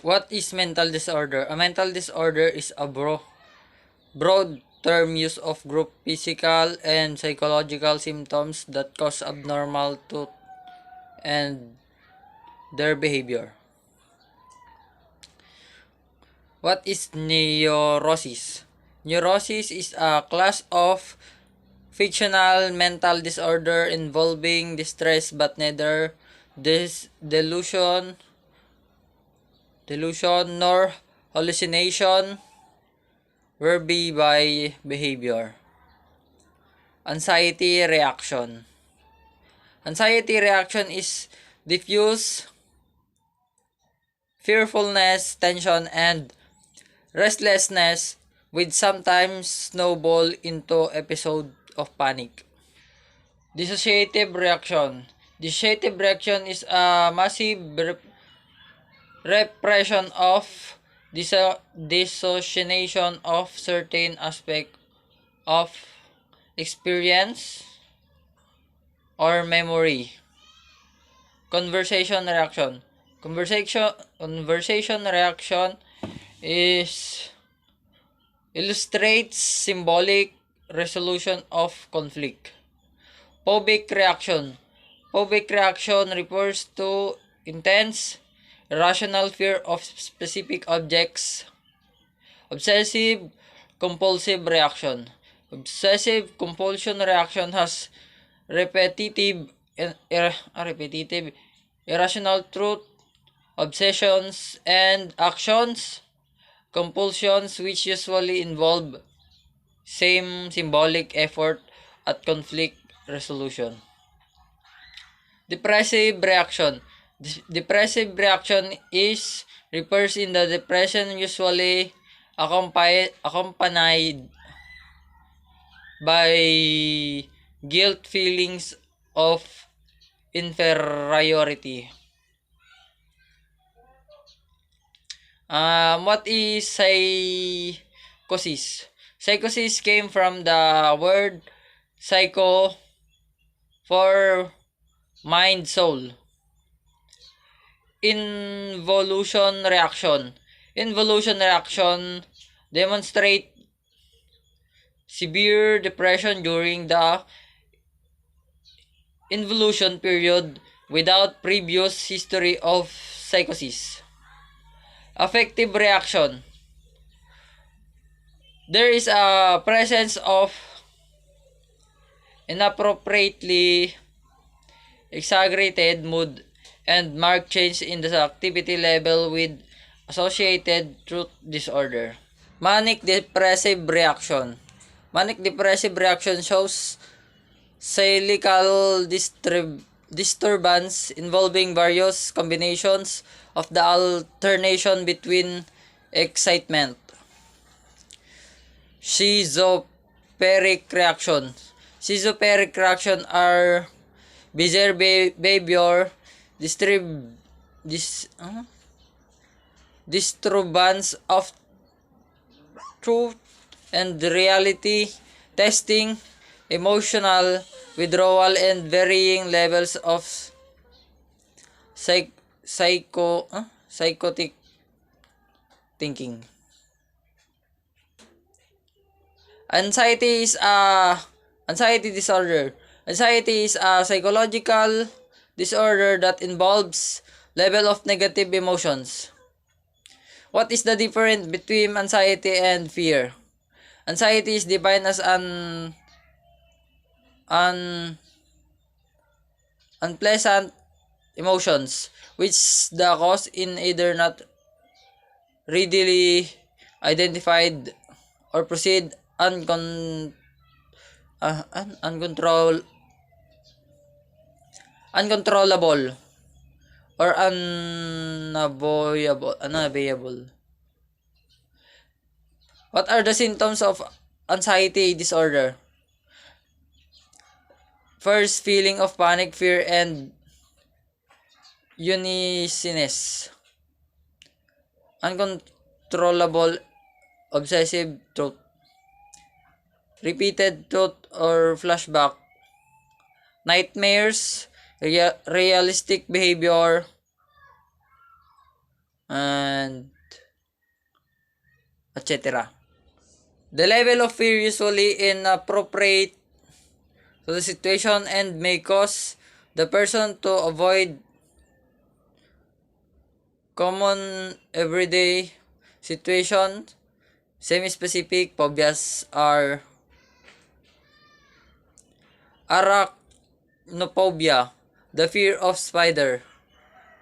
What is mental disorder? A mental disorder is a broad term use of group physical and psychological symptoms that cause abnormal to and their behavior. What is neurosis? Neurosis is a class of fictional mental disorder involving distress but neither this delusion nor hallucination were by behavior. Anxiety reaction. Anxiety reaction is diffuse fearfulness, tension, and restlessness with sometimes snowball into episode of panic. Dissociative reaction. Dissociative reaction is a massive repression of dissociation of certain aspect of experience or memory. Conversation reaction. Conversation reaction is illustrates symbolic resolution of conflict. Phobic reaction. Phobic reaction refers to intense, irrational fear of specific objects. Obsessive compulsive reaction. Obsessive compulsion reaction has repetitive irrational truth, obsessions, and actions, compulsions which usually involve same symbolic effort at conflict resolution. Depressive reaction. Depressive reaction is refers in the depression usually accompanied by guilt feelings of inferiority. What is psychosis? Psychosis came from the word psycho for mind soul. Involution reaction. Involution reaction demonstrate severe depression during the involution period without previous history of psychosis. Affective reaction. There is a presence of inappropriately exaggerated mood and marked change in the activity level with associated truth disorder. Manic depressive reaction. Manic depressive reaction shows cyclical disturbance involving various combinations of the alternation between excitement. Schizophrenic reaction. Schizophrenic reaction are bizarre behavior, disturbance of truth and reality, testing, emotional withdrawal, and varying levels of psychotic thinking. Anxiety is a anxiety disorder. Anxiety is a psychological disorder that involves level of negative emotions. What is the difference between anxiety and fear? Anxiety is defined as an unpleasant emotions which the cause in either not readily identified or proceed uncontrollable or unavoidable. What are the symptoms of anxiety disorder? First, feeling of panic, fear, and uneasiness. Uncontrollable obsessive thought. Repeated thought or flashback. Nightmares, realistic behavior, and etc. The level of fear usually inappropriate to the situation and may cause the person to avoid common everyday situations. Semi-specific phobias are arachnophobia, the fear of spider;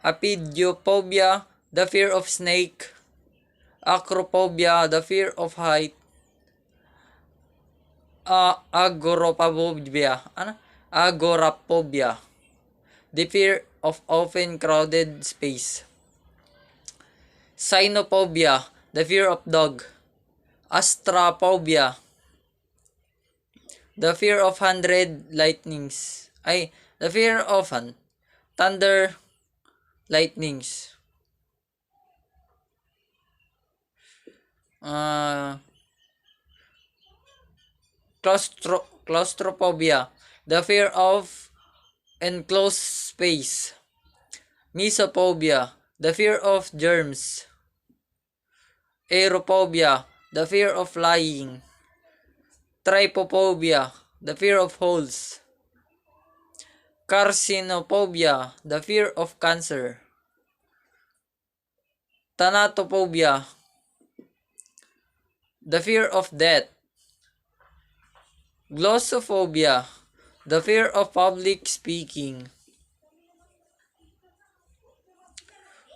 apidiophobia, the fear of snake; acrophobia, the fear of height; agoraphobia, the fear of often crowded space; cynophobia, the fear of dog; astraphobia, the fear of the fear of thunder lightnings. Claustrophobia, the fear of enclosed space; mesophobia, the fear of germs; aerophobia, the fear of flying; trypophobia, the fear of holes; carcinophobia, the fear of cancer; thanatophobia, the fear of death; glossophobia, the fear of public speaking;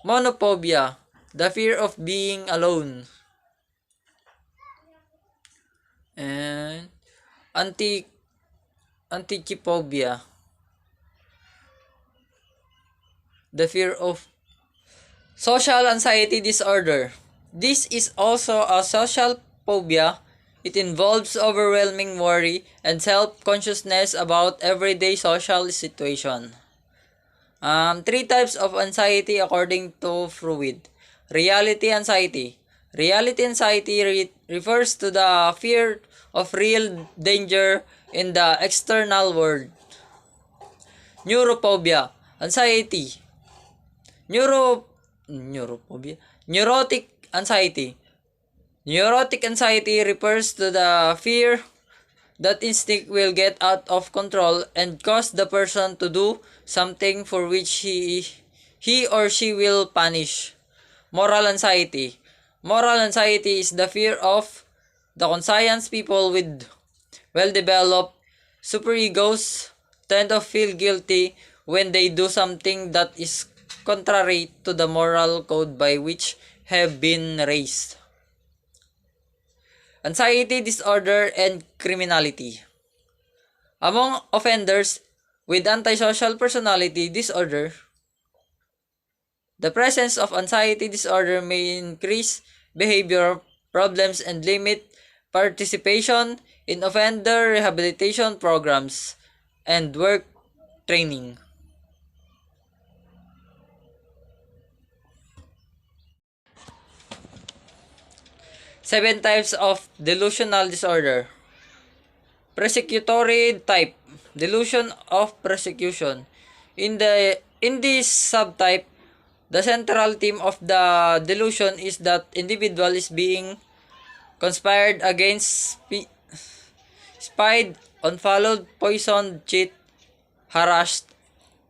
monophobia, the fear of being alone; and antichiphobia, the fear of social anxiety disorder. This is also a social phobia. It involves overwhelming worry and self-consciousness about everyday social situation. Three types of anxiety according to Freud. Reality anxiety. Reality anxiety refers to the fear of real danger in the external world. Neurophobia. Anxiety. Neurophobia. Neurotic anxiety. Neurotic anxiety refers to the fear that instinct will get out of control and cause the person to do something for which he or she will punish. Moral anxiety. Moral anxiety is the fear of the conscience. People with well-developed superegos tend to feel guilty when they do something that is contrary to the moral code by which have been raised. Anxiety disorder and criminality. Among offenders with antisocial personality disorder, the presence of anxiety disorder may increase behavior problems and limit participation in offender rehabilitation programs and work training. Seven types of delusional disorder. Persecutory type. Delusion of persecution. In this subtype, the central theme of the delusion is that individual is being conspired against, spied, unfollowed, poisoned, cheat, harassed,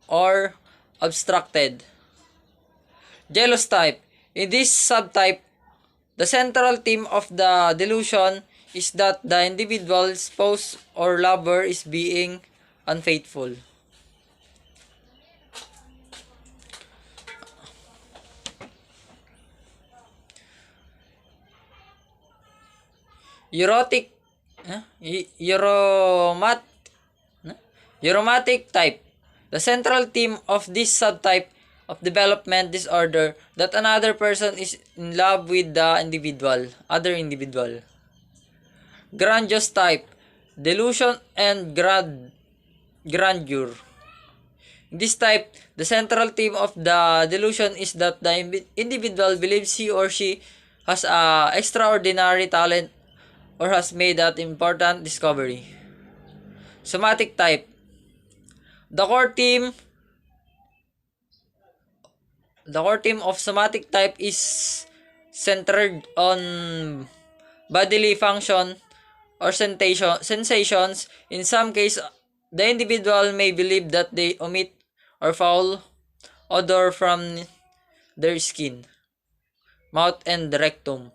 or obstructed. Jealous type. In this subtype, the central theme of the delusion is that the individual's spouse or lover is being unfaithful. Erotic, Euromat, Euromatic type. The central theme of this subtype of development disorder that another person is in love with the other individual. Grandiose type. Delusion and grandeur. In this type, the central theme of the delusion is that the individual believes he or she has a extraordinary talent or has made that important discovery. Somatic type. The core theme The core theme of somatic type is centered on bodily function or sensations. In some cases, the individual may believe that they emit or foul odor from their skin, mouth, and rectum.